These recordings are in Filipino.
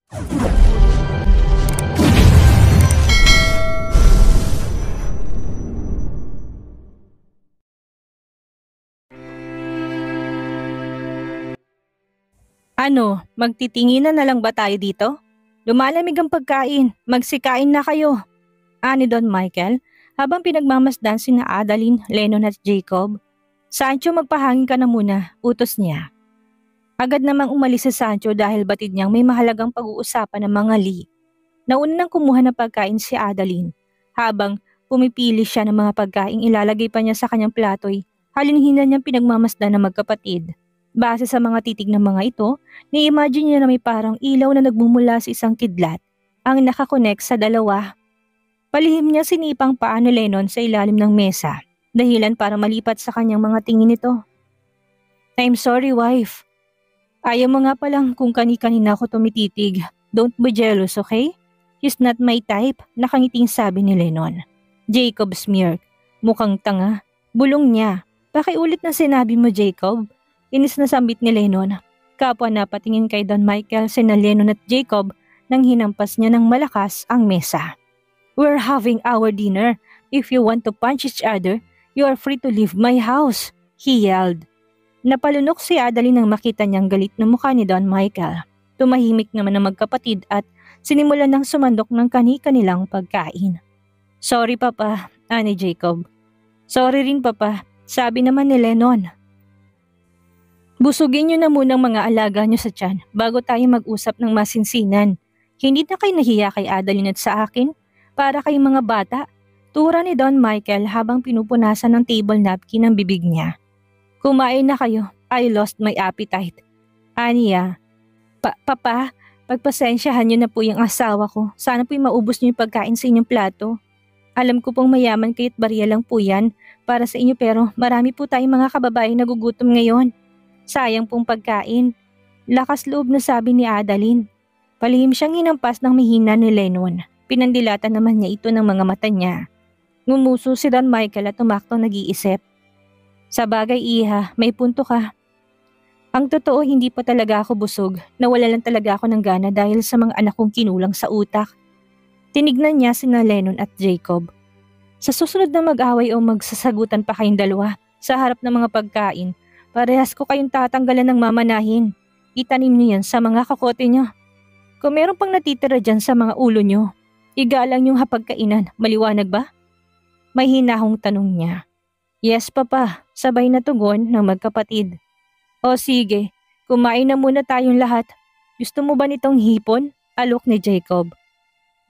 Ano, magtitinginan na lang ba tayo dito? Lumalamig ang pagkain, magsikain na kayo. Ani Don Michael habang pinagmamasdan sina Adeline, Lennon at Jacob. Sancho, magpahangin ka na muna, utos niya. Agad namang umalis si Sancho dahil batid niyang may mahalagang pag-uusapan ng mga Lee. Nauna nang kumuha ng pagkain si Adeline. Habang pumipili siya ng mga pagkain ilalagay pa niya sa kanyang plato'y halinhina niyang pinagmamasdan ng magkapatid. Base sa mga titig ng mga ito, ni-imagine niya na may parang ilaw na nagmumula sa isang kidlat ang nakakonek sa dalawa. Palihim niya sinipang paa ni Lennon sa ilalim ng mesa, dahilan para malipat sa kanyang mga tingin nito. I'm sorry, wife. Ayaw mo nga palang kung kani-kanina ako tumititig. Don't be jealous, okay? He's not my type, nakangiting sabi ni Lennon. Jacob smirked. Mukhang tanga. Bulong niya. Pakiulit na sinabi mo, Jacob. Inis na sambit ni Lennon. Kapwa na patingin kay Don Michael sina Lennon at Jacob nang hinampas niya ng malakas ang mesa. We're having our dinner. If you want to punch each other, you are free to leave my house, he yelled. Napalunok si Adeline nang makita niyang galit na mukha ni Don Michael. Tumahimik naman ang magkapatid at sinimulan ng sumandok ng kani-kanilang pagkain. Sorry papa, ani Jacob. Sorry rin papa, sabi naman ni Lennon. Busugin niyo na munang mga alaga niyo sa tiyan bago tayo mag-usap ng masinsinan. Hindi na kayo nahiya kay Adeline at sa akin? Para kayong mga bata, tura ni Don Michael habang pinupunasan ng table napkin ang bibig niya. Kumain na kayo, I lost my appetite. Aniya, Papa, pagpasensyahan niyo na po yung asawa ko. Sana po'y maubos niyo yung pagkain sa inyong plato. Alam ko pong mayaman kayo't barya lang po yan para sa inyo pero marami po tayong mga kababaeng nagugutom ngayon. Sayang pong pagkain. Lakas loob na sabi ni Adeline. Palihim siyang hinampas ng mahina ni Lennon. Pinandilatan naman niya ito ng mga mata niya. Ngumuso si Don Michael at tumaktong nag-iisip. Sa bagay iha, may punto ka. Ang totoo hindi pa talaga ako busog. Nawala lang talaga ako ng gana dahil sa mga anak kong kinulang sa utak. Tinignan niya sina Lennon at Jacob. Sa susunod na mag-away o magsasagutan pa kayong dalawa sa harap ng mga pagkain, parehas ko kayong tatanggalan ng mamanahin. Itanim niyo yan sa mga kakote niyo. Kung meron pang natitira dyan sa mga ulo niyo, igalang yung hapagkainan, maliwanag ba? May hinahong tanong niya. Yes papa, sabay na tugon ng magkapatid. O sige, kumain na muna tayong lahat. Gusto mo ba nitong hipon? Alok ni Jacob.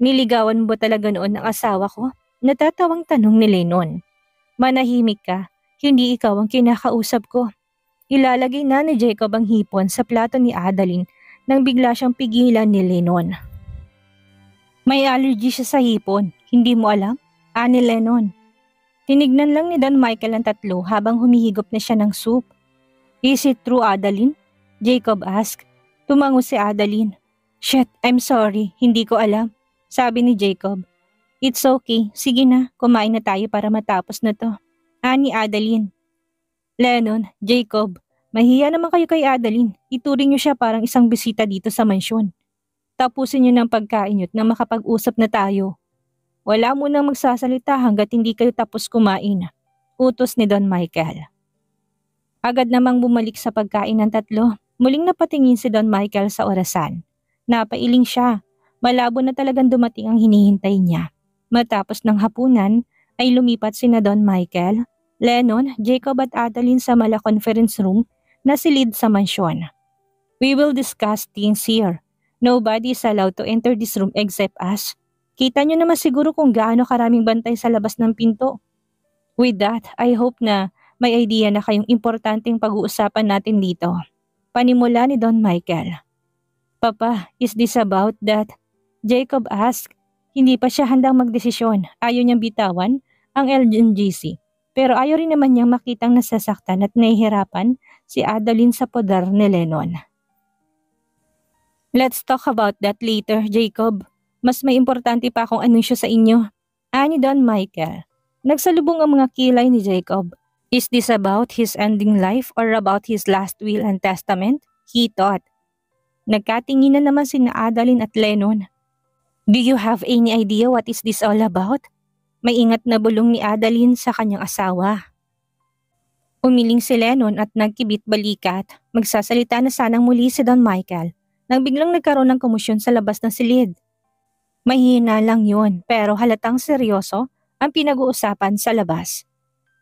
Niligawan mo ba talaga noon ang asawa ko? Natatawang tanong ni Lennon. Manahimik ka, hindi ikaw ang kinakausap ko. Ilalagay na ni Jacob ang hipon sa plato ni Adeline nang bigla siyang pigilan ni Lennon. May allergy siya sa hipon, hindi mo alam? Ani Lennon. Tinignan lang ni Don Michael ang tatlo habang humihigop na siya ng soup. Is it true, Adeline? Jacob asked. Tumango si Adeline. Shit, I'm sorry, hindi ko alam. Sabi ni Jacob. It's okay, sige na, kumain na tayo para matapos na to. Ani Adeline. Lennon, Jacob, mahiya naman kayo kay Adeline. Ituring niyo siya parang isang bisita dito sa mansyon. Tapusin niyo ng pagkain niyo at na makapag-usap na tayo. Wala mo nang magsasalita hanggat hindi kayo tapos kumain. Utos ni Don Michael. Agad namang bumalik sa pagkain ng tatlo. Muling napatingin si Don Michael sa orasan. Napailing siya. Malabo na talagang dumating ang hinihintay niya. Matapos ng hapunan ay lumipat sina Don Michael, Lennon, Jacob at Adeline sa mala conference room na silid sa mansyon. We will discuss things here. Nobody is allowed to enter this room except us. Kita nyo naman siguro kung gaano karaming bantay sa labas ng pinto. With that, I hope na may idea na kayong importanteng pag-uusapan natin dito. Panimula ni Don Michael. Papa, is this about that? Jacob asked. Hindi pa siya handang magdesisyon. Ayaw niyang bitawan ang LNGC. Pero ayaw rin naman niyang makitang nasasaktan at nahihirapan si Adeline sa poder ni Lennon. Let's talk about that later, Jacob. Mas may importante pa akong anunsyo sa inyo. Ani Don Michael. Nagsalubong ang mga kilay ni Jacob. Is this about his ending life or about his last will and testament? He thought. Nagkatinginan naman sina Adeline at Lennon. Do you have any idea what is this all about? May ingat na bulong ni Adeline sa kanyang asawa. Umiling si Lennon at nagkibit balikat. Magsasalita na sanang muli si Don Michael nang biglang nagkaroon ng komosyon sa labas ng silid. Mahina lang yun pero halatang seryoso ang pinag-uusapan sa labas.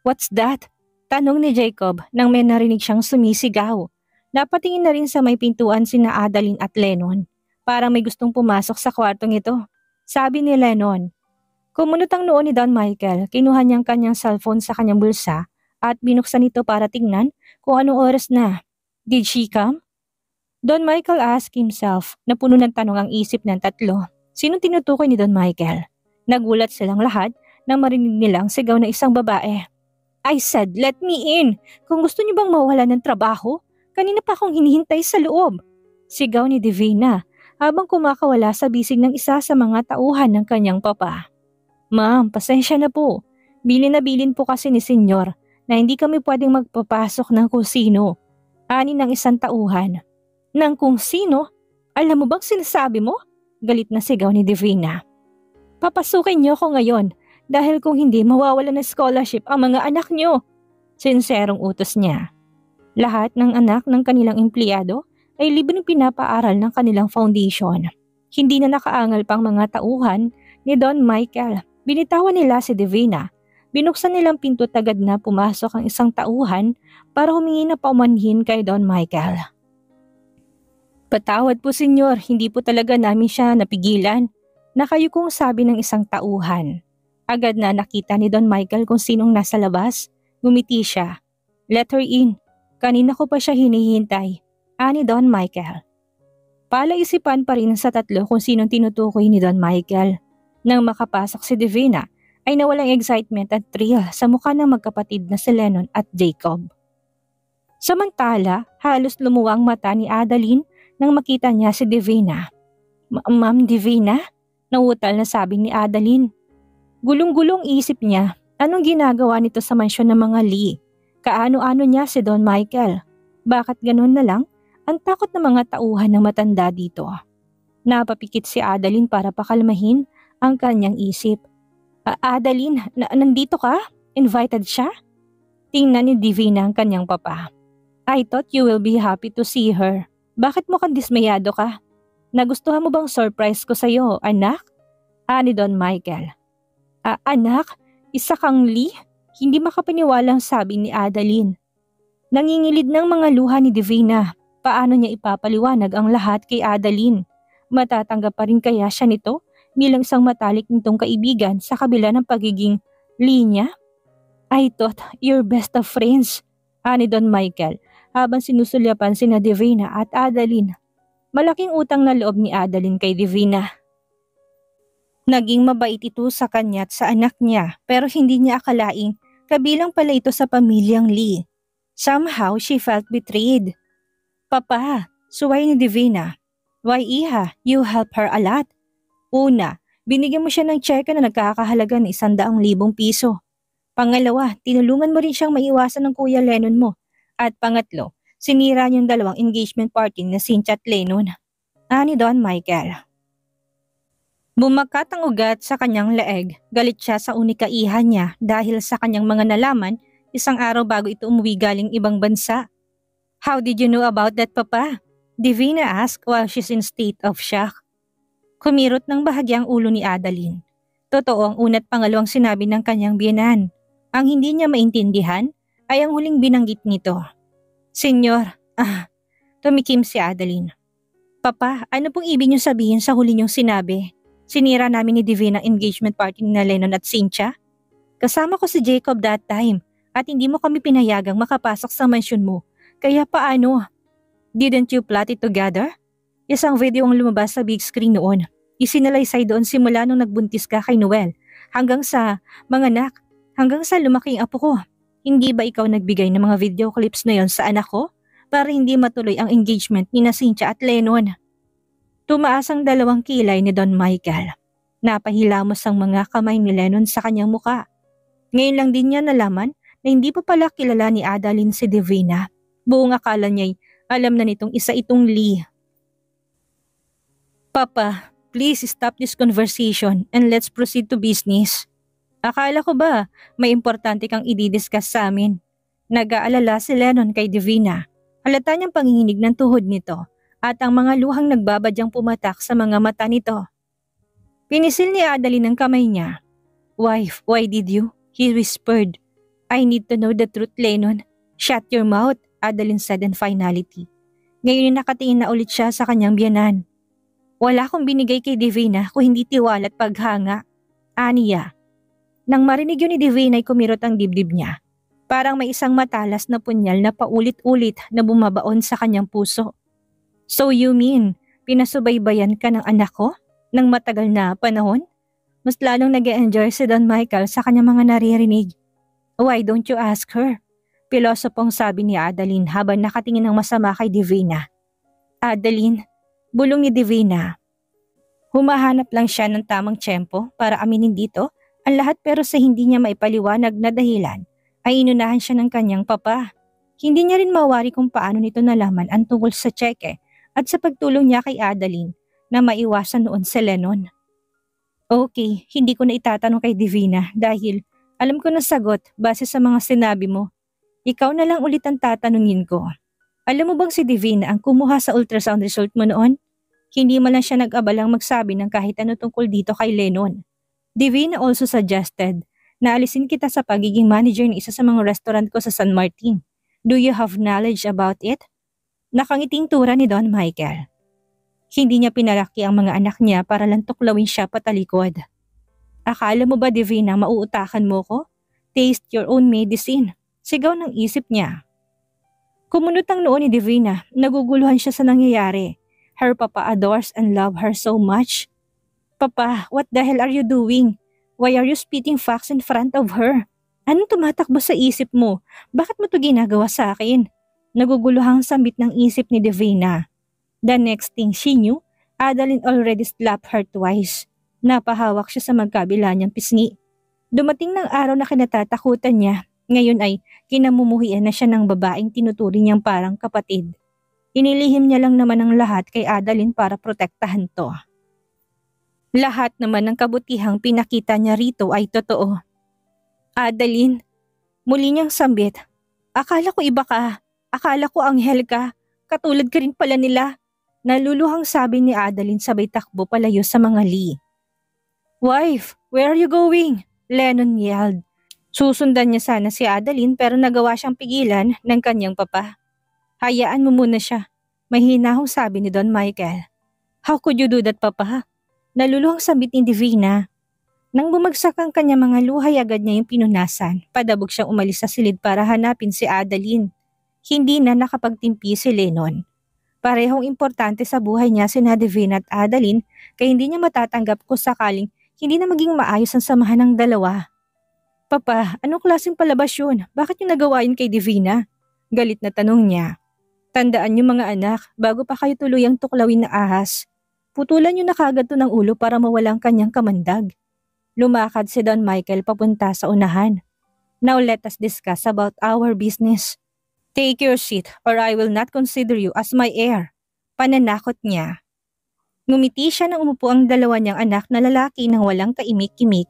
What's that? Tanong ni Jacob nang may narinig siyang sumisigaw. Napatingin na rin sa may pintuan sina Adeline at Lennon. Parang may gustong pumasok sa kwartong ito. Sabi ni Lennon. Kumunot ang noo ni Don Michael, kinuha niyang kanyang cellphone sa kanyang bulsa at binuksan ito para tingnan kung anong oras na. Did she come? Don Michael asked himself na puno ng tanong ang isip ng tatlo. Sinong tinutukoy ni Don Michael? Nagulat silang lahat nang marinig nilang sigaw na isang babae. I said, let me in! Kung gusto niyo bang mawala ng trabaho, kanina pa akong hinihintay sa loob. Sigaw ni Divina habang kumakawala sa bisig ng isa sa mga tauhan ng kanyang papa. Ma'am, pasensya na po. Bilin na bilin po kasi ni Senyor na hindi kami pwedeng magpapasok ng kung sino. Ani ng isang tauhan. Nang kung sino? Alam mo bang sinasabi mo? Galit na sigaw ni Divina. Papasukin niyo ako ngayon dahil kung hindi mawawala ng scholarship ang mga anak niyo. Sinserong utos niya. Lahat ng anak ng kanilang empleyado ay libreng pinapaaral ng kanilang foundation. Hindi na nakaangal pang mga tauhan ni Don Michael. Binitawan nila si Divina. Binuksan nilang pinto tagad na pumasok ang isang tauhan para humingi na paumanhin kay Don Michael. Patawad po senyor, hindi po talaga namin siya napigilan. Nakayukong sabi ng isang tauhan. Agad na nakita ni Don Michael kung sinong nasa labas. Ngumiti siya. Let her in. Kanina ko pa siya hinihintay. Ani Don Michael. Palaisipan pa rin sa tatlo kung sinong tinutukoy ni Don Michael. Nang makapasok si Divina, ay nawalang excitement at thrill sa mukha ng magkapatid na si Lennon at Jacob. Samantala, halos lumuwa ang mata ni Adeline nang makita niya si Divina. Ma'am Divina? Nauutal na sabi ni Adeline. Gulong-gulong isip niya, anong ginagawa nito sa mansyon ng mga Lee? Kaano-ano niya si Don Michael? Bakit ganun na lang? Ang takot ng mga tauhan ng matanda dito. Napapikit si Adeline para pakalmahin ang kanyang isip. Adeline, nandito ka? Invited siya? Tingnan ni Divina ang kanyang papa. I thought you will be happy to see her. Bakit mukhang dismayado ka? Nagustuhan mo bang surprise ko sa'yo, anak? Ani Don Michael. Anak? Isa kang Lee? Hindi makapaniwalang sabi ni Adeline. Nangingilid ng mga luha ni Divina. Paano niya ipapaliwanag ang lahat kay Adeline? Matatanggap pa rin kaya siya nito? Bilang isang matalik nitong kaibigan sa kabila ng pagiging linya? I thought you're best of friends, ani Don Michael habang sinusulyapan sina Divina at Adeline. Malaking utang na loob ni Adeline kay Divina. Naging mabait ito sa kanya at sa anak niya pero hindi niya akalaing kabilang pala ito sa pamilyang Lee. Somehow she felt betrayed. Papa, suway ni Divina. Why iha, you help her a lot. Una, binigyan mo siya ng tseka na nagkakahalaga ng 100,000 piso. Pangalawa, tinulungan mo rin siyang maiwasan ng Kuya Lennon mo. At pangatlo, sinira niyong dalawang engagement party na Cynthia at Lennon. Ani Don Michael. Bumakat ang ugat sa kanyang leeg. Galit siya sa unika iha niya dahil sa kanyang mga nalaman isang araw bago ito umuwi galing ibang bansa. How did you know about that, Papa? Divina asked while she's in state of shock. Kumirot ng bahagyang ulo ni Adeline. Totoo ang una't pangalawang sinabi ng kanyang biyenan. Ang hindi niya maintindihan ay ang huling binanggit nito. Senyor, tumikim si Adeline. Papa, ano pong ibig niyo sabihin sa huli niyong sinabi? Sinira namin ni Divina ang engagement party ni Lennon at Cynthia? Kasama ko si Jacob that time at hindi mo kami pinayagang makapasok sa mansyon mo. Kaya paano? Didn't you plot it together? Isang video ang lumabas sa big screen noon. Isinalaysay doon simula nung nagbuntis ka kay Noel hanggang sa manganak, hanggang sa lumaking apo ko. Hindi ba ikaw nagbigay ng mga video clips na yon sa anak ko para hindi matuloy ang engagement ni na Cynthia at Lennon? Tumaas ang dalawang kilay ni Don Michael. Napahilamos ang mga kamay ni Lennon sa kanyang muka. Ngayon lang din niya nalaman na hindi pa pala kilala ni Adeline si Divina. Buong akala niya'y alam na nitong isa itong Lee. Papa, please stop this conversation and let's proceed to business. Akala ko ba may importante kang i-discuss sa amin? Nag-aalala si Lennon kay Divina. Halata niyang panginginig ng tuhod nito at ang mga luhang nagbabadyang pumatak sa mga mata nito. Pinisil ni Adeline ang kamay niya. Wife, why did you? He whispered. I need to know the truth, Lennon. Shut your mouth, Adeline said in finality. Ngayon nakatingin na ulit siya sa kanyang biyanan. Wala akong binigay kay Divina kung hindi tiwala at paghanga. Aniya. Nang marinig yun ni Divina ay kumirot ang dibdib niya. Parang may isang matalas na punyal na paulit-ulit na bumabaon sa kanyang puso. So you mean, pinasubaybayan ka ng anak ko? Nang matagal na panahon? Mas lalong nag-e-enjoy si Don Michael sa kanyang mga naririnig. Why don't you ask her? Pilosopong sabi ni Adeline habang nakatingin ng masama kay Divina. Adeline, bulong ni Divina. Humahanap lang siya ng tamang tiyempo para aminin dito ang lahat pero sa hindi niya maipaliwanag na dahilan ay inunahan siya ng kanyang papa. Hindi niya rin mawari kung paano nito nalaman ang tungkol sa tseke at sa pagtulong niya kay Adeline na maiwasan noon si Lennon. Okay, hindi ko na itatanong kay Divina dahil alam ko na sagot base sa mga sinabi mo. Ikaw na lang ulit ang tatanungin ko. Alam mo bang si Divina ang kumuha sa ultrasound result mo noon? Hindi man lang siya nag-abalang magsabi ng kahit ano tungkol dito kay Lennon. Divina also suggested na alisin kita sa pagiging manager ng isa sa mga restaurant ko sa San Martin. Do you have knowledge about it? Nakangiting tura ni Don Michael. Hindi niya pinalaki ang mga anak niya para lang tuklawin siya patalikod. Akala mo ba, Divina, mauutakan mo ko? Taste your own medicine. Sigaw ng isip niya. Kumunot ang noo ni Divina, naguguluhan siya sa nangyayari. Her papa adores and love her so much. Papa, what the hell are you doing? Why are you spitting facts in front of her? Anong tumatakbo sa isip mo? Bakit mo to ginagawa sa akin? Naguguluhang sambit ng isip ni Divina. The next thing she knew, Adeline already slapped her twice. Napahawak siya sa magkabila niyang pisngi. Dumating ng araw na kinatatakutan niya. Ngayon ay kinamumuhian na siya ng babaeng tinuturi niyang parang kapatid. Inilihim niya lang naman ang lahat kay Adeline para protektahan to. Lahat naman ng kabutihang pinakita niya rito ay totoo. Adeline, muli niyang sambit. Akala ko iba ka. Akala ko anghel ka. Katulad ka rin pala nila. Naluluhang sabi ni Adeline sabay takbo palayo sa mga Lee. Wife, where are you going? Lennon yelled. Susundan niya sana si Adeline pero nagawa siyang pigilan ng kanyang papa. Hayaan mo muna siya. Mahinahong sabi ni Don Michael. How could you do that, papa? Naluluhang sambit ni Divina. Nang bumagsak ang kanya mga luhay agad niya yung pinunasan. Padabog siyang umalis sa silid para hanapin si Adeline. Hindi na nakapagtimpi si Lennon. Parehong importante sa buhay niya sina Divina at Adeline kaya hindi niya matatanggap kung sakaling hindi na maging maayos ang samahan ng dalawa. Papa, anong klaseng palabas yun? Bakit yung nagawa yun kay Divina? Galit na tanong niya. Tandaan niyo mga anak, bago pa kayo tuluyang tuklawin na ahas. Putulan niyo na kagad to ng ulo para mawala ang kanyang kamandag. Lumakad si Don Michael papunta sa unahan. Now let us discuss about our business. Take your seat or I will not consider you as my heir. Pananakot niya. Ngumiti siya nang umupo ang dalawa niyang anak na lalaki nang walang kaimik-kimik.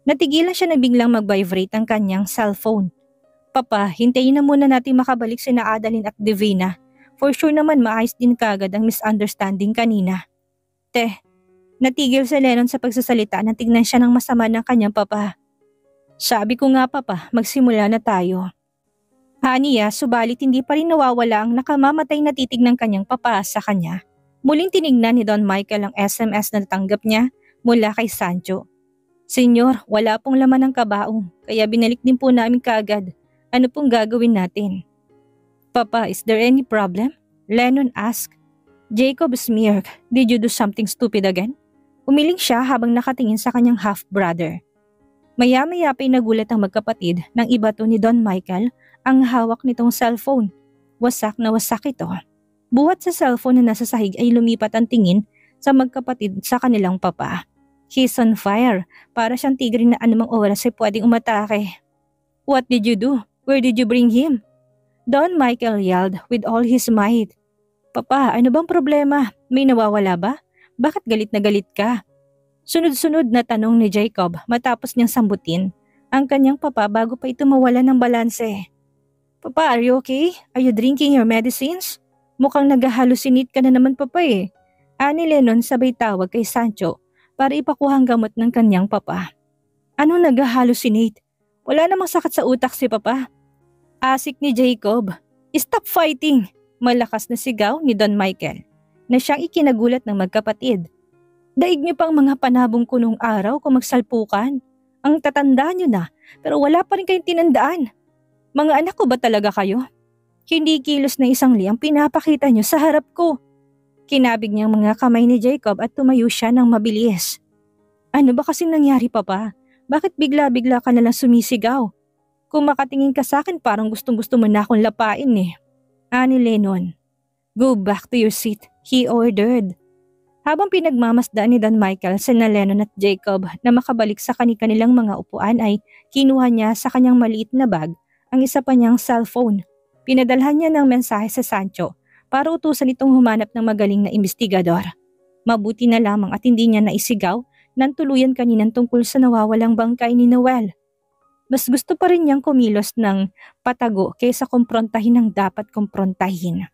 Natigilan siya na biglang mag-vibrate ang kanyang cellphone. Papa, hintayin na muna natin makabalik sina Adeline at Divina. For sure naman maayos din kagad ang misunderstanding kanina. Natigil si Lennon sa pagsasalita na tignan siya ng masama ng kanyang papa. Sabi ko nga papa, magsimula na tayo. Aniya, subalit hindi pa rin nawawala ang nakamamatay na titig ng kanyang papa sa kanya. Muling tinignan ni Don Michael ang SMS na natanggap niya mula kay Sancho. Senyor, wala pong laman ng kabaong, kaya binalik din po namin kaagad. Ano pong gagawin natin? Papa, is there any problem? Lennon asked. Jacob smirked. Did you do something stupid again? Umiling siya habang nakatingin sa kanyang half-brother. Maya-maya pa'y nagulat ang magkapatid nang ibato ni Don Michael ang hawak nitong cellphone. Wasak na wasak ito. Buhat sa cellphone na nasa sahig ay lumipat ang tingin sa magkapatid sa kanilang papa. He's on fire. Para siyang tigre na anumang oras ay pwedeng umatake. What did you do? Where did you bring him? Don Michael yelled with all his might. Papa, ano bang problema? May nawawala ba? Bakit galit na galit ka? Sunod-sunod na tanong ni Jacob matapos niyang sambutin ang kanyang papa bago pa ito mawala ng balanse. Papa, are you okay? Are you drinking your medicines? Mukhang nag-hallucinate ka na naman papa eh. Ani Lennon sabay tawag kay Sancho para ipakuha ang gamot ng kanyang papa. Anong nag-hallucinate? Wala namang sakit sa utak si papa. Asik ni Jacob. Stop fighting! Malakas na sigaw ni Don Michael na siyang ikinagulat ng magkapatid. Daig niyo pang mga panabong kunong araw kung magsalpukan. Ang tatanda niyo na pero wala pa rin kayong tinandaan. Mga anak ko ba talaga kayo? Hindi kilos na isang li ang pinapakita niyo sa harap ko. Kinabig niyang mga kamay ni Jacob at tumayo siya ng mabilis. Ano ba kasing nangyari papa? Bakit bigla-bigla ka nalang sumisigaw? Kung makatingin ka sa akin parang gustong-gusto mo na akong lapain eh. Ani Lennon. Go back to your seat, he ordered. Habang pinagmamasdaan ni Don Michael sina Lennon at Jacob na makabalik sa kanilang mga upuan ay kinuha niya sa kanyang maliit na bag ang isa pa niyang cellphone. Pinadalhan niya ng mensahe sa Sancho para utusan itong humanap ng magaling na investigador. Mabuti na lamang at hindi niya naisigaw nang tuluyan kaninan tungkol sa nawawalang bangkay ni Noel. Mas gusto pa rin niyang kumilos ng patago kaysa kumprontahin ang dapat kumprontahin.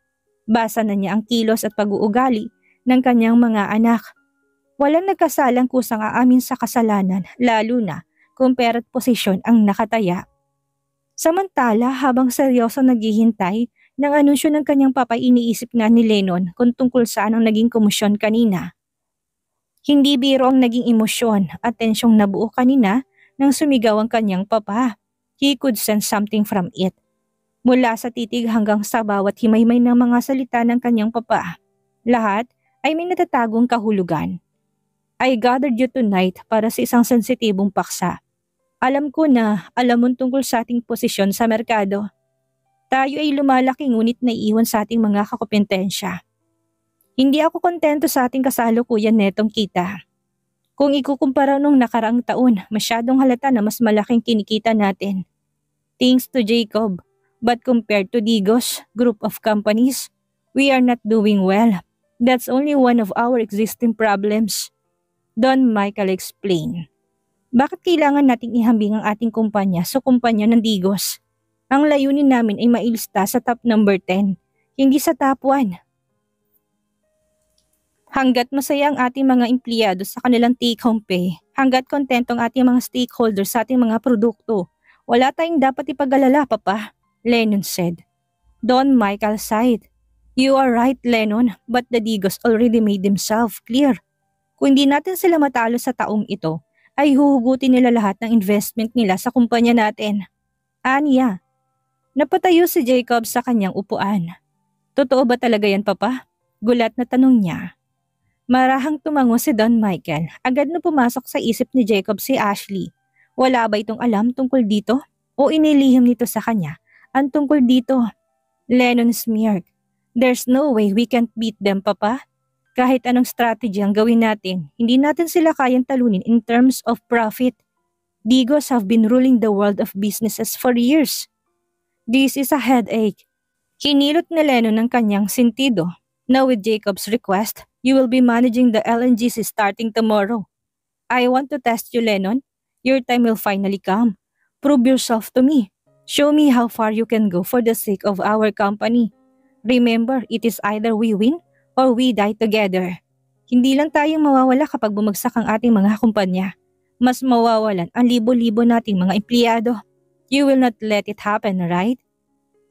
Basa na niya ang kilos at pag-uugali ng kanyang mga anak. Walang nagkasalang kusang aamin sa kasalanan lalo na kung pera't posisyon ang nakataya. Samantala habang seryoso naghihintay ng anunsyo ng kanyang papa iniisip nga ni Lennon kung tungkol saan ang naging komosyon kanina. Hindi biro ang naging emosyon at tensyong nabuo kanina nang sumigaw ang kanyang papa. He could sense something from it. Mula sa titig hanggang sa bawat himaymay ng mga salita ng kanyang papa. Lahat ay may natatagong kahulugan. I gathered you tonight para sa isang sensitibong paksa. Alam ko na alam mo tungkol sa ating posisyon sa merkado. Tayo ay lumalaki ngunit naiiwan sa ating mga kakompetensya. Hindi ako kontento sa ating kasalukuyan netong kita. Kung ikukumpara nung nakaraang taon, masyadong halata na mas malaking kinikita natin. Thanks to Jacob, but compared to Digos group of companies, we are not doing well. That's only one of our existing problems. Don Michael explained. Bakit kailangan nating ihambing ang ating kumpanya sa kumpanya ng Digos? Ang layunin namin ay mailista sa top number 10, hindi sa top 1. Hanggat masaya ang ating mga empleyado sa kanilang take-home pay, hanggat kontento ang ating mga stakeholders sa ating mga produkto, wala tayong dapat ipag-alala, Papa, Lennon said. Don Michael sighed. You are right, Lennon, but the Digos already made themselves clear. Kung hindi natin sila matalo sa taong ito, ay huhugutin nila lahat ng investment nila sa kumpanya natin. Aniya. Napatayo si Jacob sa kanyang upuan. Totoo ba talaga yan, Papa? Gulat na tanong niya. Marahang tumango si Don Michael. Agad na pumasok sa isip ni Jacob si Ashley. Wala ba itong alam tungkol dito? O inilihim nito sa kanya ang tungkol dito? Lennon smirked. There's no way we can't beat them, Papa. Kahit anong strategy ang gawin natin, hindi natin sila kayang talunin in terms of profit. Digos have been ruling the world of businesses for years. This is a headache. Hinilot ni Lennon ang kanyang sentido. Now with Jacob's request, you will be managing the LNGC starting tomorrow. I want to test you, Lennon. Your time will finally come. Prove yourself to me. Show me how far you can go for the sake of our company. Remember, it is either we win or we die together. Hindi lang tayong mawawala kapag bumagsak ang ating mga kumpanya. Mas mawawalan ang libo-libo nating mga empleyado. You will not let it happen, right?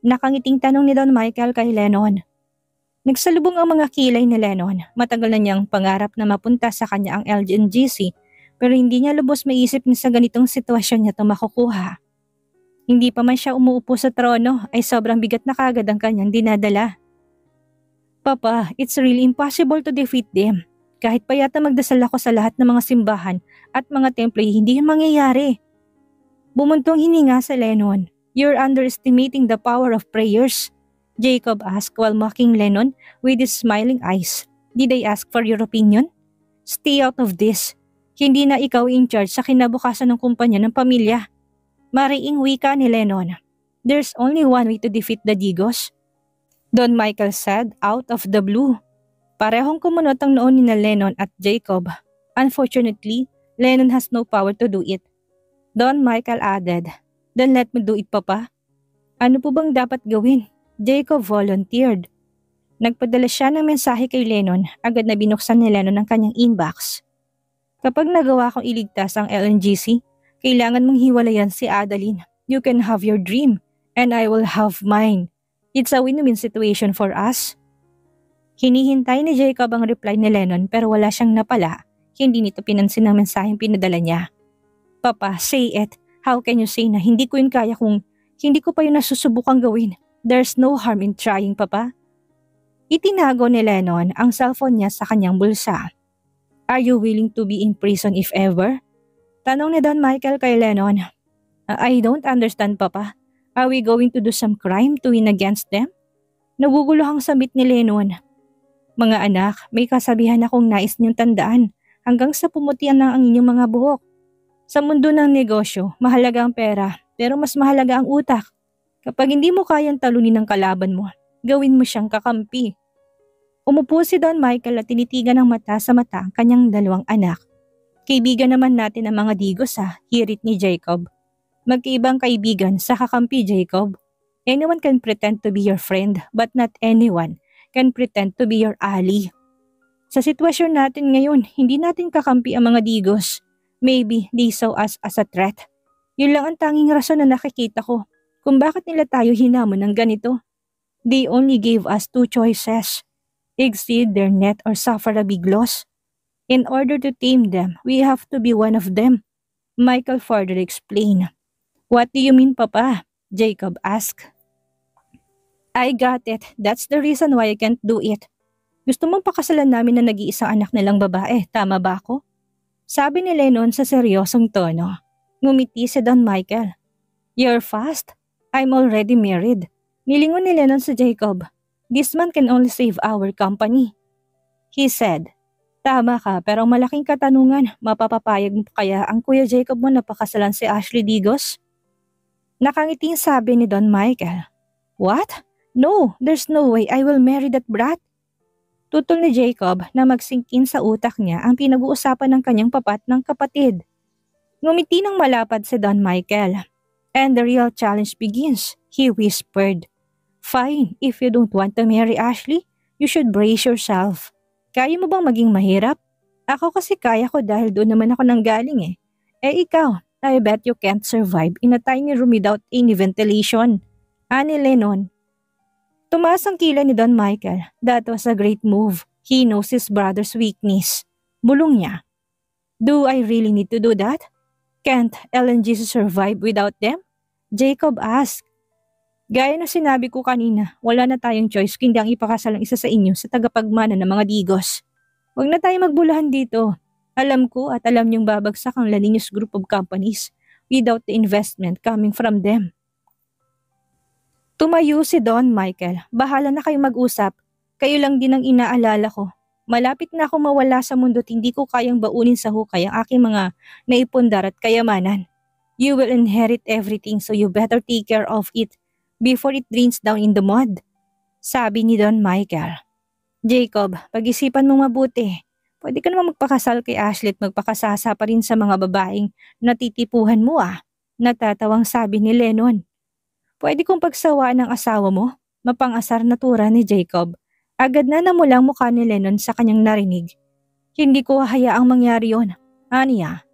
Nakangiting tanong ni Don Michael kay Lennon. Nagsalubong ang mga kilay ni Lennon. Matagal na niyang pangarap na mapunta sa kanya ang LNGC pero hindi niya lubos maisip na sa ganitong sitwasyon niya ito makukuha. Hindi pa man siya umuupo sa trono ay sobrang bigat na kagad ang kanyang dinadala. Papa, it's really impossible to defeat them. Kahit pa yata magdasal ako sa lahat ng mga simbahan at mga templo, hindi yun mangyayari. Bumuntong hininga sa Lennon. You're underestimating the power of prayers. Jacob asked while mocking Lennon with his smiling eyes. Did I ask for your opinion? Stay out of this. Hindi na ikaw in charge sa kinabukasan ng kumpanya ng pamilya. Mariing wika ni Lennon. There's only one way to defeat the Digos. Don Michael said out of the blue. Parehong kumunot ang noon ni Lennon at Jacob. Unfortunately, Lennon has no power to do it. Don Michael added, "Then let me do it, Papa." "Ano po bang dapat gawin?" Jacob volunteered. Nagpadala siya ng mensahe kay Lennon, agad na binuksan ni Lennon ang kanyang inbox. "Kapag nagawa kong iligtas ang LNGC, kailangan mong hiwalayan si Adeline. You can have your dream, and I will have mine. It's a win-win situation for us." Hinihintay ni Jacob ang reply ni Lennon pero wala siyang napala. Hindi nito pinansin ang mensaheng pinadala niya. "Papa, say it. How can you say na hindi ko yun kaya kung hindi ko pa yun nasusubukang gawin? There's no harm in trying, Papa." Itinago ni Lennon ang cellphone niya sa kanyang bulsa. "Are you willing to be in prison if ever?" Tanong ni Don Michael kay Lennon. "I don't understand, Papa. Are we going to do some crime to win against them?" Naguguluhang sabit ni Lennon. "Mga anak, may kasabihan akong nais niyong tandaan hanggang sa pumutian na ang inyong mga buhok. Sa mundo ng negosyo, mahalaga ang pera pero mas mahalaga ang utak. Kapag hindi mo kayang talunin ang kalaban mo, gawin mo siyang kakampi." Umupo si Don Michael at tinitigan ng mata sa mata ang kanyang dalawang anak. "Kaibigan naman natin ang mga digos hirit ni Jacob. "Magkaibang kaibigan sa kakampi, Jacob. Anyone can pretend to be your friend but not anyone can pretend to be your ally. Sa sitwasyon natin ngayon, hindi natin kakampi ang mga digos. Maybe they saw us as a threat. Yun lang ang tanging rason na nakikita ko kung bakit nila tayo hinamon ng ganito. They only gave us two choices. Exceed their net or suffer a big loss. In order to tame them, we have to be one of them." Michael further explained. "What do you mean, Papa?" Jacob asked. "I got it. That's the reason why I can't do it. Gusto mong pakasalan namin na nag-iisang anak nilang babae, tama ba ako?" Sabi ni Lennon sa seryosong tono. Ngumiti si Don Michael. "You're fast. I'm already married." Nilingon ni Lennon sa Jacob. "This man can only save our company." He said, "Tama ka pero ang malaking katanungan, mapapapayag mo kaya ang Kuya Jacob mo na pakasalan si Ashley Digos?" Nakangiting sabi ni Don Michael. "What? No, there's no way I will marry that brat." Tutol ni Jacob na magsingkin sa utak niya ang pinag-uusapan ng kanyang papat ng kapatid. Ngumiti ng malapad si Don Michael. "And the real challenge begins," he whispered. "Fine, if you don't want to marry Ashley, you should brace yourself. Kaya mo bang maging mahirap? Ako kasi kaya ko dahil doon naman ako nanggaling eh. Eh ikaw, I bet you can't survive in a tiny room without any ventilation." Ani Lennon. Tumaas ang kilay ni Don Michael. That was a great move. He knows his brother's weakness. Bulong niya. "Do I really need to do that? Can't LNGC survive without them?" Jacob asked. "Gaya na sinabi ko kanina, wala na tayong choice kundi ang ipakasal ang isa sa inyo sa tagapagmana ng mga digos. Huwag na tayo magbulahan dito. Alam ko at alam niyong babagsak ang La Niños Group of Companies without the investment coming from them." Tumayo si Don Michael. "Bahala na kayong mag-usap. Kayo lang din ang inaalala ko. Malapit na ako mawala sa mundo at hindi ko kayang baunin sa hukay ang aking mga naipundar at kayamanan. You will inherit everything so you better take care of it before it drains down in the mud." Sabi ni Don Michael. "Jacob, pag-isipan mong mabuti. Pwede ka naman magpakasal kay Ashley at magpakasasa pa rin sa mga babaeng natitipuhan mo Natatawang sabi ni Lennon. "Pwede kong pagsawaan ng asawa mo?" Mapang-asar na tura ni Jacob. Agad na namulang mukha ni Lennon sa kanyang narinig. "Hindi ko hayaang mangyari yon. Aniya?"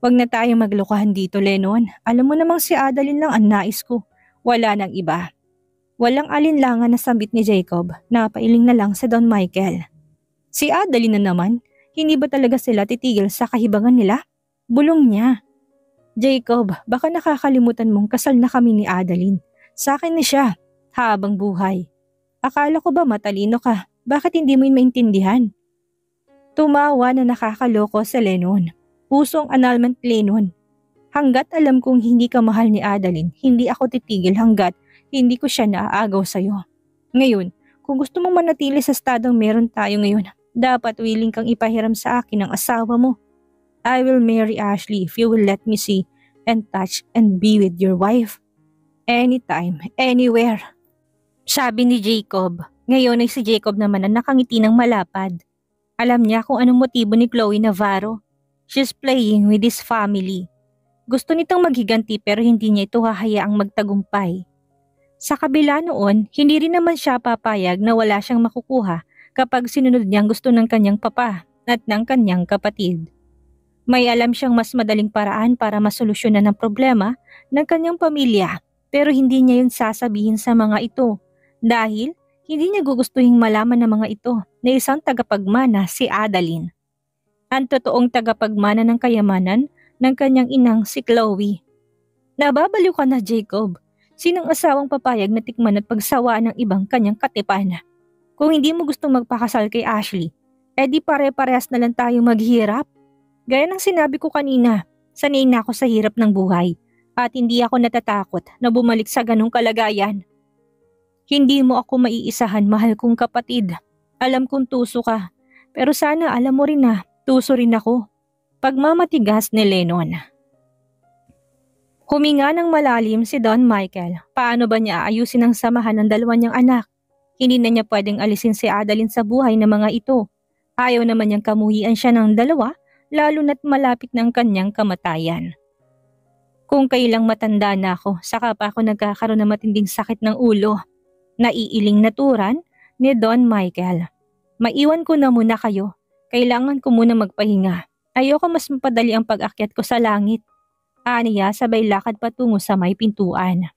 "Wag na tayong maglokohan dito, Lennon. Alam mo namang si Adeline lang ang nais ko. Wala nang iba." Walang alinlangan na sambit ni Jacob. Napailing na lang si Don Michael. "Si Adeline na naman. Hindi ba talaga sila titigil sa kahibangan nila?" Bulong niya. "Jacob, baka nakakalimutan mong kasal na kami ni Adeline. Sa akin na siya, habang buhay. Akala ko ba matalino ka? Bakit hindi mo yun maintindihan?" Tumawa na nakakaloko sa Lennon. Puso ang annulment Lennon. "Hanggat alam kong hindi ka mahal ni Adeline, hindi ako titigil hanggat hindi ko siya naaagaw sa'yo. Ngayon, kung gusto mong manatili sa estadong meron tayo ngayon, dapat willing kang ipahiram sa akin ang asawa mo. I will marry Ashley if you will let me see and touch and be with your wife. Anytime, anywhere." Sabi ni Jacob. Ngayon ay si Jacob naman ang nakangiti ng malapad. Alam niya kung anong motibo ni Chloe Navarro. She's playing with his family. Gusto nitong maghiganti pero hindi niya ito hahayaang magtagumpay. Sa kabila noon, hindi rin naman siya papayag na wala siyang makukuha kapag sinunod niyang gusto ng kanyang papa at ng kanyang kapatid. May alam siyang mas madaling paraan para masolusyonan ang problema ng kanyang pamilya pero hindi niya yun sasabihin sa mga ito dahil hindi niya gugustuhing malaman ng mga ito na isang tagapagmana si Adeline. Ang totoong tagapagmana ng kayamanan ng kanyang inang si Chloe. Nababaliw ka na, Jacob. Sinong asawang papayag na tikman at pagsawaan ng ibang kanyang katipan? Kung hindi mo gustong magpakasal kay Ashley, edi pare-parehas na lang tayo maghirap. Gaya ng sinabi ko kanina, sanay na ako sa hirap ng buhay at hindi ako natatakot na bumalik sa ganong kalagayan. Hindi mo ako maiisahan, mahal kong kapatid. Alam kong tuso ka, pero sana alam mo rin na tuso rin ako. Pagmamatigas ni Lennon. Huminga ng malalim si Don Michael. Paano ba niya aayusin ang samahan ng dalawa niyang anak? Hindi na niya pwedeng alisin si Adeline sa buhay ng mga ito. Ayaw naman niyang kamuhian siya ng dalawa, lalo na't malapit ng kanyang kamatayan. Kung kailang matanda na ako, saka pa ako nagkakaroon ng matinding sakit ng ulo. Naiiling naturan ni Don Michael. Maiwan ko na muna kayo. Kailangan ko muna magpahinga. Ayoko mas mapadali ang pag-akyat ko sa langit. Aniya sabay lakad patungo sa may pintuan.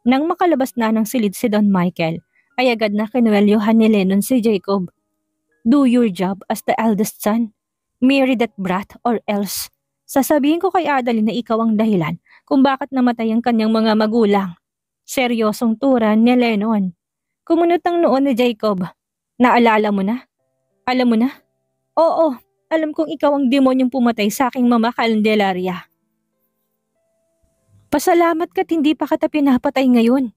Nang makalabas na ng silid si Don Michael, ay agad na kinuwelyohan ni Lennon si Jacob. Do your job as the eldest son. Marry that brat or else. Sasabihin ko kay Adeline na ikaw ang dahilan kung bakit namatay ang kanyang mga magulang. Seryosong turan ni Lennon. Kumunot ang noon ni Jacob. Naalala mo na? Alam mo na? Oo, alam kong ikaw ang demonyong pumatay sa aking mama Candelaria. Pasalamat ka't hindi pa kita pinapatay ngayon.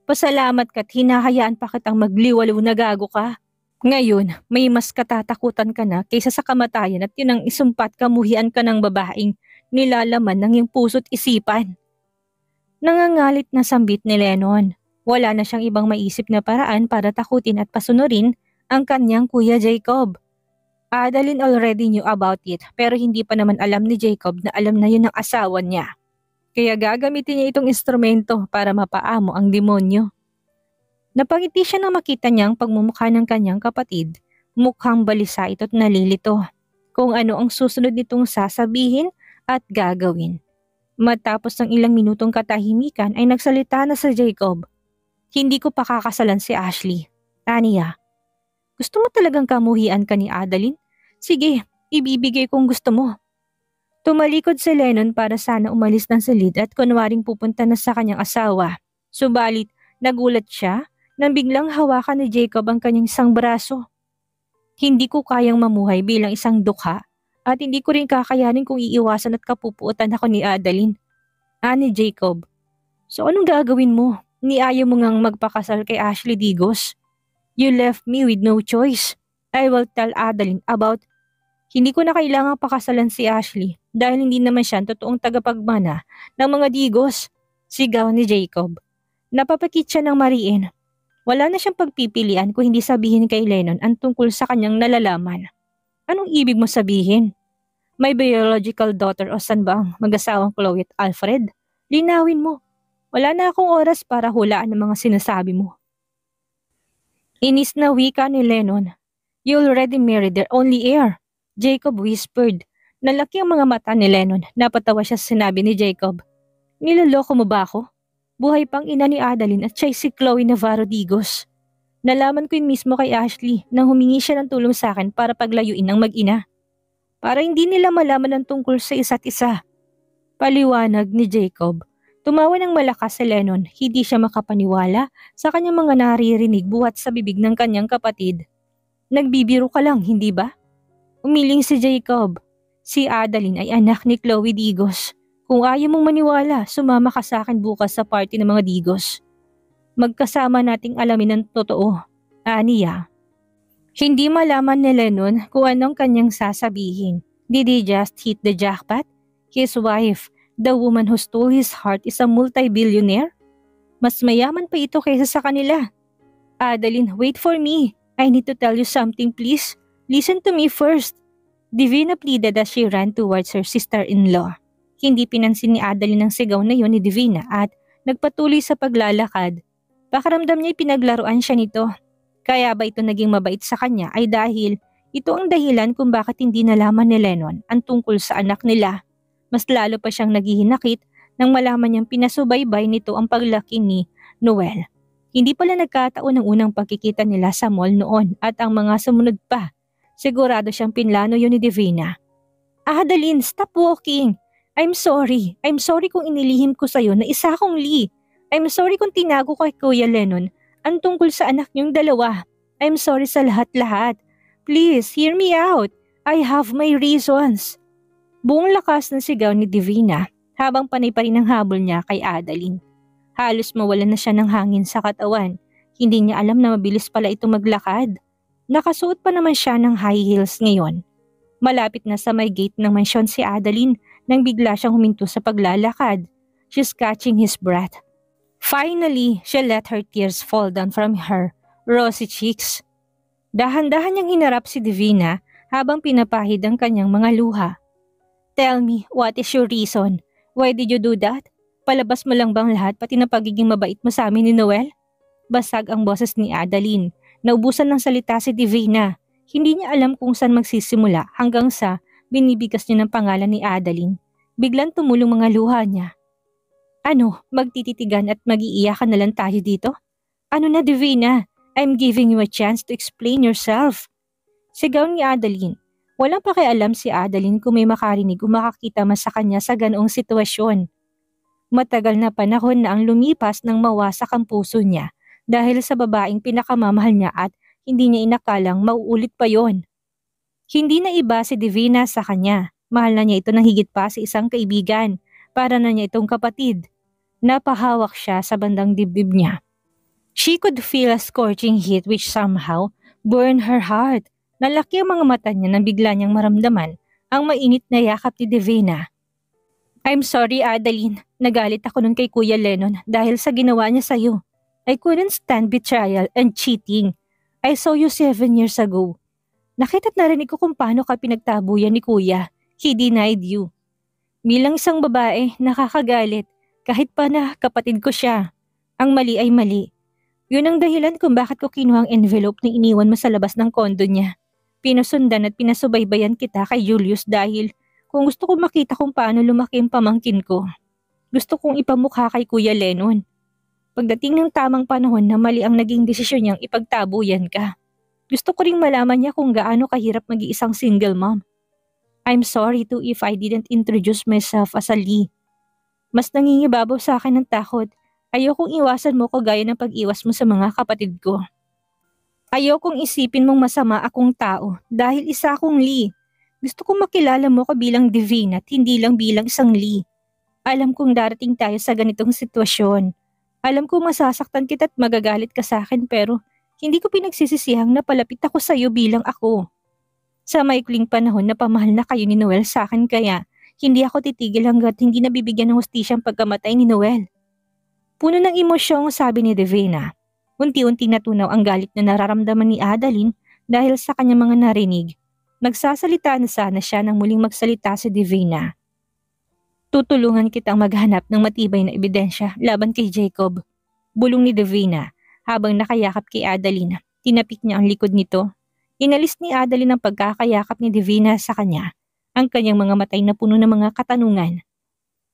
Pasalamat ka't hinahayaan pa kitang magliwaliw na gago ka. Ngayon, may mas katatakutan ka na kaysa sa kamatayan at yun ang isumpat kamuhian ka ng babaeng nilalaman ng iyong puso't isipan. Nangangalit na sambit ni Lennon. Wala na siyang ibang maisip na paraan para takutin at pasunurin ang kanyang kuya Jacob. Adeline already knew about it pero hindi pa naman alam ni Jacob na alam na yun ng asawa niya. Kaya gagamitin niya itong instrumento para mapaamo ang demonyo. Napangiti siya nang makita niyang pagmumukha ng kanyang kapatid. Mukhang balisa ito't nalilito kung ano ang susunod nitong sasabihin at gagawin. Matapos ng ilang minutong katahimikan ay nagsalita na sa Jacob. Hindi ko pa kakasalan si Ashley. Aniya, gusto mo talagang kamuhian ka ni Adeline? Sige, ibibigay kung gusto mo. Tumalikod si Lennon para sana umalis ng silid at kunwaring pupunta na sa kanyang asawa. Subalit, nagulat siya nang biglang hawakan ni Jacob ang kanyang isang braso. Hindi ko kayang mamuhay bilang isang dukha at hindi ko rin kakayanin kung iiwasan at kapupuotan ako ni Adeline. Ani Jacob, so anong gagawin mo? Niayaw mo ngang magpakasal kay Ashley Digos? You left me with no choice. I will tell Adeline about. Hindi ko na kailangang pakasalan si Ashley dahil hindi naman siya ang totoong tagapagmana ng mga Digos. Sigaw ni Jacob. Napapakit siya ng mariin. Wala na siyang pagpipilian kung hindi sabihin kay Lennon ang tungkol sa kanyang nalalaman. Anong ibig mo sabihin? May biological daughter o son ba ang mag-asawang Chloe at Alfred? Linawin mo. Wala na akong oras para hulaan ang mga sinasabi mo. Inis na wika ni Lennon. You already married their only heir. Jacob whispered. Nalaki ang mga mata ni Lennon. Napatawa siya sa sinabi ni Jacob. Niloloko mo ba ako? Buhay pang ina ni Adeline at siya si Chloe Navarro Digos. Nalaman ko yun mismo kay Ashley nang humingi siya ng tulong sa akin para paglayuin ng mag-ina. Para hindi nila malaman ang tungkol sa isa't isa. Paliwanag ni Jacob. Tumawa ng malakas si Lennon. Hindi siya makapaniwala sa kanyang mga naririnig buhat sa bibig ng kanyang kapatid. Nagbibiro ka lang, hindi ba? Umiling si Jacob. Si Adeline ay anak ni Chloe Digos. Kung ayaw mong maniwala, sumama ka sa akin bukas sa party ng mga Digos. Magkasama nating alamin ang totoo. Aniya. Hindi malaman ni Lennon kung anong kanyang sasabihin. Did he just hit the jackpot? His wife, the woman who stole his heart, is a multi-billionaire? Mas mayaman pa ito kaysa sa kanila. Adeline, wait for me. I need to tell you something, please. Listen to me first. Divina pleaded as she ran towards her sister-in-law. Hindi pinansin ni Adeline ang sigaw na yun ni Divina at nagpatuloy sa paglalakad. Pakiramdam niya pinaglaruan siya nito. Kaya ba ito naging mabait sa kanya ay dahil ito ang dahilan kung bakit hindi nalaman ni Lennon ang tungkol sa anak nila. Mas lalo pa siyang naghihinakit nang malaman niyang pinasubaybay nito ang paglaki ni Noel. Hindi pala nagkataon ang unang pagkikita nila sa mall noon at ang mga sumunod pa. Sigurado siyang pinlano yun ni Divina. Adeline, stop walking. I'm sorry. I'm sorry kung inilihim ko sa'yo na isa akong Lee. I'm sorry kung tinago ko kay Kuya Lennon ang tungkol sa anak niyong dalawa. I'm sorry sa lahat-lahat. Please, hear me out. I have my reasons. Buong lakas ng sigaw ni Divina habang panay pa rin ang habol niya kay Adeline. Halos mawalan na siya ng hangin sa katawan. Hindi niya alam na mabilis pala ito maglakad. Nakasuot pa naman siya ng high heels ngayon. Malapit na sa may gate ng mansyon si Adeline nang bigla siyang huminto sa paglalakad. She's catching his breath. Finally, she let her tears fall down from her rosy cheeks. Dahan-dahan niyang hinarap si Divina habang pinapahid ang kanyang mga luha. Tell me, what is your reason? Why did you do that? Palabas mo lang bang lahat pati na pagiging mabait mo sa amin ni Noel? Basag ang boses ni Adeline. Naubusan ng salita si Divina. Hindi niya alam kung saan magsisimula hanggang sa binibigas niya ng pangalan ni Adeline. Biglang tumulong mga luha niya. Ano, magtititigan at mag-iiyakan na lang tayo dito? Ano na Divina? I'm giving you a chance to explain yourself. Sigaw ni Adeline. Walang pakialam si Adeline kung may makarinig o makakita man sa kanya sa ganoong sitwasyon. Matagal na panahon na ang lumipas nang mawasak ang puso niya dahil sa babaeng pinakamamahal niya at hindi niya inakalang mauulit pa yon. Hindi na iba si Divina sa kanya. Mahal na niya ito ng higit pa sa isang kaibigan. Para na niya itong kapatid. Napahawak siya sa bandang dibdib niya. She could feel a scorching heat which somehow burned her heart. Nalaki ang mga mata niya nang bigla niyang maramdaman ang mainit na yakap ni Divina. I'm sorry Adeline, nagalit ako nun kay Kuya Lennon dahil sa ginawa niya sa'yo. I couldn't stand betrayal and cheating. I saw you 7 years ago. Nakita't narinig ko kung paano ka pinagtabuyan ni Kuya. He denied you. Bilang isang babae, nakakagalit kahit pa na kapatid ko siya. Ang mali ay mali. Yun ang dahilan kung bakit ko kinuha ang envelope na iniwan mo sa labas ng kondo niya. Pinusundan at pinasubaybayan kita kay Julius dahil kung gusto ko makita kung paano lumaki ang pamangkin ko. Gusto kong ipamukha kay Kuya Lennon. Pagdating ng tamang panahon na mali ang naging desisyon niyang ipagtabuyan ka. Gusto ko ring malaman niya kung gaano kahirap mag-iisang single mom. I'm sorry too if I didn't introduce myself as a Lee. Mas nangingibabaw sa akin ng takot. Ayokong iwasan mo ko gaya ng pag-iwas mo sa mga kapatid ko. Ayokong isipin mong masama akong tao dahil isa akong Lee. Gusto kong makilala mo ko bilang Divina at hindi lang bilang isang Lee. Alam kong darating tayo sa ganitong sitwasyon. Alam kong masasaktan kita at magagalit ka sa akin pero hindi ko pinagsisisihang napalapit ako sa iyo bilang ako. Sa maikling panahon na pamahal na kayo ni Noel sa akin kaya hindi ako titigil hanggat hindi nabibigyan ng hustisya ang pagkamatay ni Noel. Puno ng emosyong sabi ni Divina. Unti-unti natunaw ang galit na nararamdaman ni Adeline dahil sa kanyang mga narinig. Nagsasalita na sana siya nang muling magsalita si Divina. Tutulungan kitang maghanap ng matibay na ebidensya laban kay Jacob. Bulong ni Divina habang nakayakap kay Adeline. Tinapik niya ang likod nito. Inalis ni Adeline ang pagkakayakap ni Divina sa kanya. Ang kanyang mga matay na puno ng mga katanungan.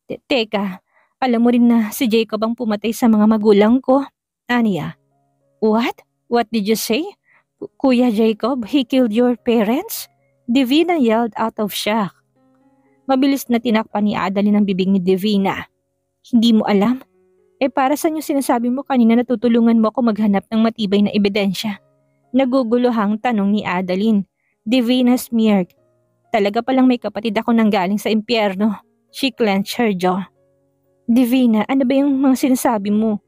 Teka, alam mo rin na si Jacob ang pumatay sa mga magulang ko? Anya. What? What did you say? Kuya Jacob, he killed your parents? Divina yelled out of shock. Mabilis na tinakpan ni Adeline ang bibig ni Divina. Hindi mo alam? Para saan yung sinasabi mo kanina na tutulungan mo ako maghanap ng matibay na ebidensya? Naguguluhang tanong ni Adeline. Divina smirked. Talaga palang may kapatid ako nang galing sa impyerno. She clenched her jaw. Divina, ano ba yung mga sinasabi mo?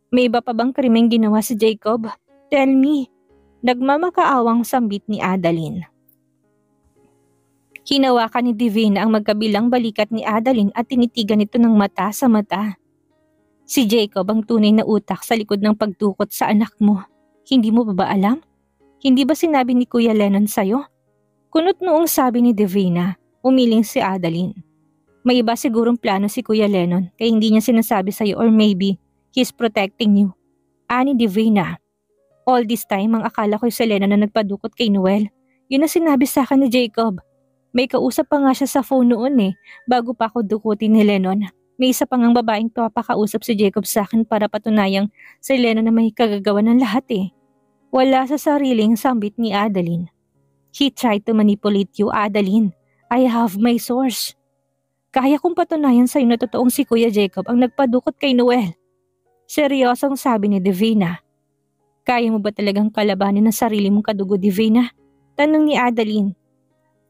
May iba pa bang krimeng ginawa si Jacob? Tell me. Nagmamakaawang sambit ni Adeline. Hinawakan ni Divina ang magkabilang balikat ni Adeline at tinitigan ito ng mata sa mata. Si Jacob ang tunay na utak sa likod ng pagtukot sa anak mo. Hindi mo ba alam? Hindi ba sinabi ni Kuya Lennon sa'yo? Kunot noong sabi ni Divina, umiling si Adeline. May iba sigurong plano si Kuya Lennon kaya hindi niya sinasabi sa'yo or maybe he's protecting you. Ani Divina. All this time ang akala ko si Lennon na nagpadukot kay Noel. Yun ang sinabi sa akin ni Jacob. May kausap pa nga siya sa phone noon bago pa ako dukutin ni Lennon. May isa pang ang babaeng papakausap si Jacob sa akin para patunayang si Lennon na may kagagawa ng lahat Wala sa sariling sambit ni Adeline. He tried to manipulate you, Adeline. I have my source. Kaya kong patunayan sa'yo na totoong si Kuya Jacob ang nagpadukot kay Noel. Seryosong sabi ni Divina. Kaya mo ba talagang kalabanin ang sarili mong kadugo, Divina? Tanong ni Adeline.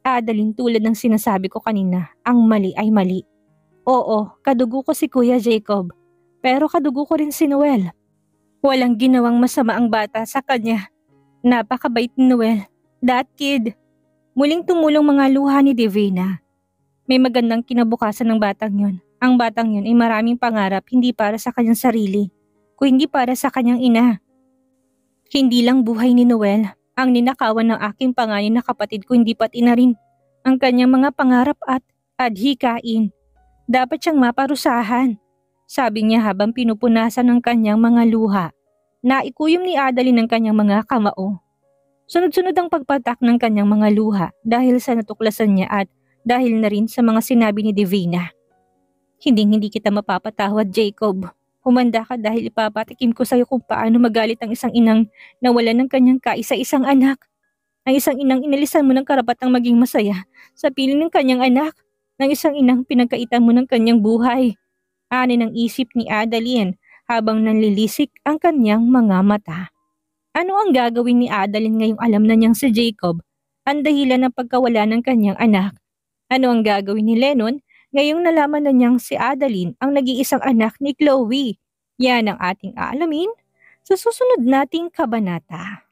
Adeline, tulad ng sinasabi ko kanina, ang mali ay mali. Oo, kadugo ko si Kuya Jacob. Pero kadugo ko rin si Noel. Walang ginawang masama ang bata sa kanya. Napakabait ni Noel. That kid. Muling tumulong mga luha ni Divina. May magandang kinabukasan ng batang yun. Ang batang yun ay maraming pangarap hindi para sa kanyang sarili, kundi para sa kanyang ina. Hindi lang buhay ni Noel ang ninakawan ng aking panganay na kapatid kundi pati na rin ang kanyang mga pangarap at adhikain. Dapat siyang maparusahan, sabi niya habang pinupunasan ng kanyang mga luha. Naikuyom ni Adeline ang kanyang mga kamao. Sunod-sunod ang pagpatak ng kanyang mga luha dahil sa natuklasan niya at dahil na rin sa mga sinabi ni Divina. Hindi kita mapapatawad, Jacob. Humanda ka dahil ipapatikim ko sa iyo kung paano magalit ang isang inang nawalan ng kanyang kaisa-isang anak. Ang isang inang inalisan mo ng karapatang maging masaya sa piling ng kanyang anak. Ng isang inang pinagkaitan mo ng kanyang buhay. Ani ng isip ni Adeline habang nanlilisik ang kanyang mga mata. Ano ang gagawin ni Adeline ngayong alam na niyang si Jacob ang dahilan ng pagkawala ng kanyang anak? Ano ang gagawin ni Lennon ngayong nalaman na niyang si Adeline ang nag-iisang anak ni Chloe? Yan ang ating aalamin sa susunod nating kabanata.